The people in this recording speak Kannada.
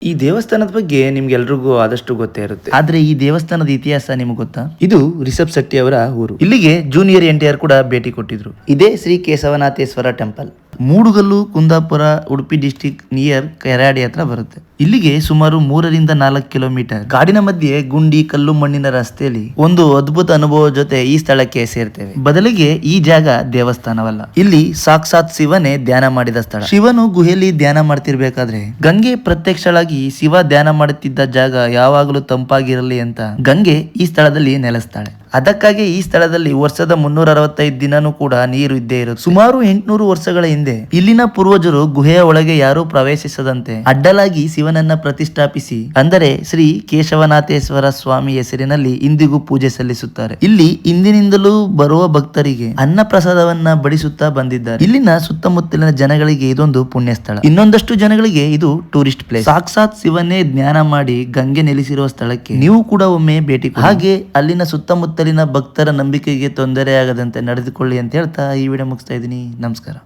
ಈ ದೇವಸ್ಥಾನದ ಬಗ್ಗೆ ನಿಮ್ಗೆಲ್ರಿಗೂ ಆದಷ್ಟು ಗೊತ್ತೇ ಇರುತ್ತೆ, ಆದ್ರೆ ಈ ದೇವಸ್ಥಾನದ ಇತಿಹಾಸ ನಿಮ್ಗೆ ಗೊತ್ತಾ? ಇದು ರಿಷಬ್ ಶೆಟ್ಟಿ ಅವರ ಊರು. ಇಲ್ಲಿಗೆ ಜೂನಿಯರ್ NTR ಕೂಡ ಭೇಟಿ ಕೊಟ್ಟಿದ್ರು. ಇದೇ Shri Keshavanatheshwara temple. Mudugallu, Kundapura, Udupi district near Keradi ಹತ್ರ ಬರುತ್ತೆ. ಇಲ್ಲಿಗೆ ಸುಮಾರು 3-4 ಕಿಲೋಮೀಟರ್ ಕಾಡಿನ ಮಧ್ಯೆ ಗುಂಡಿ ಕಲ್ಲು ಮಣ್ಣಿನ ರಸ್ತೆಯಲ್ಲಿ ಒಂದು ಅದ್ಭುತ ಅನುಭವ ಜೊತೆ ಈ ಸ್ಥಳಕ್ಕೆ ಸೇರ್ತೇವೆ. ಬದಲಿಗೆ ಈ ಜಾಗ ದೇವಸ್ಥಾನವಲ್ಲ, ಇಲ್ಲಿ ಸಾಕ್ಷಾತ್ ಶಿವನೇ ಧ್ಯಾನ ಮಾಡಿದ ಸ್ಥಳ. ಶಿವನು ಗುಹೆಯಲ್ಲಿ ಧ್ಯಾನ ಮಾಡ್ತಿರ್ಬೇಕಾದ್ರೆ ಗಂಗೆ ಪ್ರತ್ಯಕ್ಷಳಾಗಿ ಶಿವ ಧ್ಯಾನ ಮಾಡುತ್ತಿದ್ದ ಜಾಗ ಯಾವಾಗಲೂ ತಂಪಾಗಿರಲಿ ಅಂತ ಗಂಗೆ ಈ ಸ್ಥಳದಲ್ಲಿ ನೆಲೆಸ್ತಾಳೆ. ಅದಕ್ಕಾಗಿ ಈ ಸ್ಥಳದಲ್ಲಿ ವರ್ಷದ 365 ದಿನನೂ ಕೂಡ ನೀರು ಇದ್ದೇ ಇರುತ್ತೆ. ಸುಮಾರು 800 ವರ್ಷಗಳ ಹಿಂದೆ ಇಲ್ಲಿನ ಪೂರ್ವಜರು ಗುಹೆಯ ಒಳಗೆ ಯಾರೂ ಪ್ರವೇಶಿಸದಂತೆ ಅಡ್ಡಲಾಗಿ ಶಿವನನ್ನ ಪ್ರತಿಷ್ಠಾಪಿಸಿ, ಅಂದರೆ ಶ್ರೀ ಕೇಶವನಾಥೇಶ್ವರ ಸ್ವಾಮಿ ಹೆಸರಿನಲ್ಲಿ ಇಂದಿಗೂ ಪೂಜೆ ಸಲ್ಲಿಸುತ್ತಾರೆ. ಇಲ್ಲಿ ಇಂದಿನಿಂದಲೂ ಬರುವ ಭಕ್ತರಿಗೆ ಅನ್ನ ಪ್ರಸಾದವನ್ನ ಬಡಿಸುತ್ತಾ ಬಂದಿದ್ದಾರೆ. ಇಲ್ಲಿನ ಸುತ್ತಮುತ್ತಲಿನ ಜನಗಳಿಗೆ ಇದೊಂದು ಪುಣ್ಯ ಸ್ಥಳ, ಇನ್ನೊಂದಷ್ಟು ಜನಗಳಿಗೆ ಇದು ಟೂರಿಸ್ಟ್ ಪ್ಲೇಸ್. ಸಾಕ್ಷಾತ್ ಶಿವನೇ ಜ್ಞಾನ ಮಾಡಿ ಗಂಗೆ ನೆಲೆಸಿರುವ ಸ್ಥಳಕ್ಕೆ ನೀವು ಕೂಡ ಒಮ್ಮೆ ಭೇಟಿ ಕೊಡಿ. ಹಾಗೆ ಅಲ್ಲಿನ ಸುತ್ತಮುತ್ತಲಿನ ಭಕ್ತರ ನಂಬಿಕೆಗೆ ತೊಂದರೆಯಾಗದಂತೆ ನಡೆದುಕೊಳ್ಳಿ ಅಂತ ಹೇಳ್ತಾ ಈ ವಿಡಿಯೋ ಮುಗಿಸ್ತಾ ಇದ್ದೀನಿ. ನಮಸ್ಕಾರ.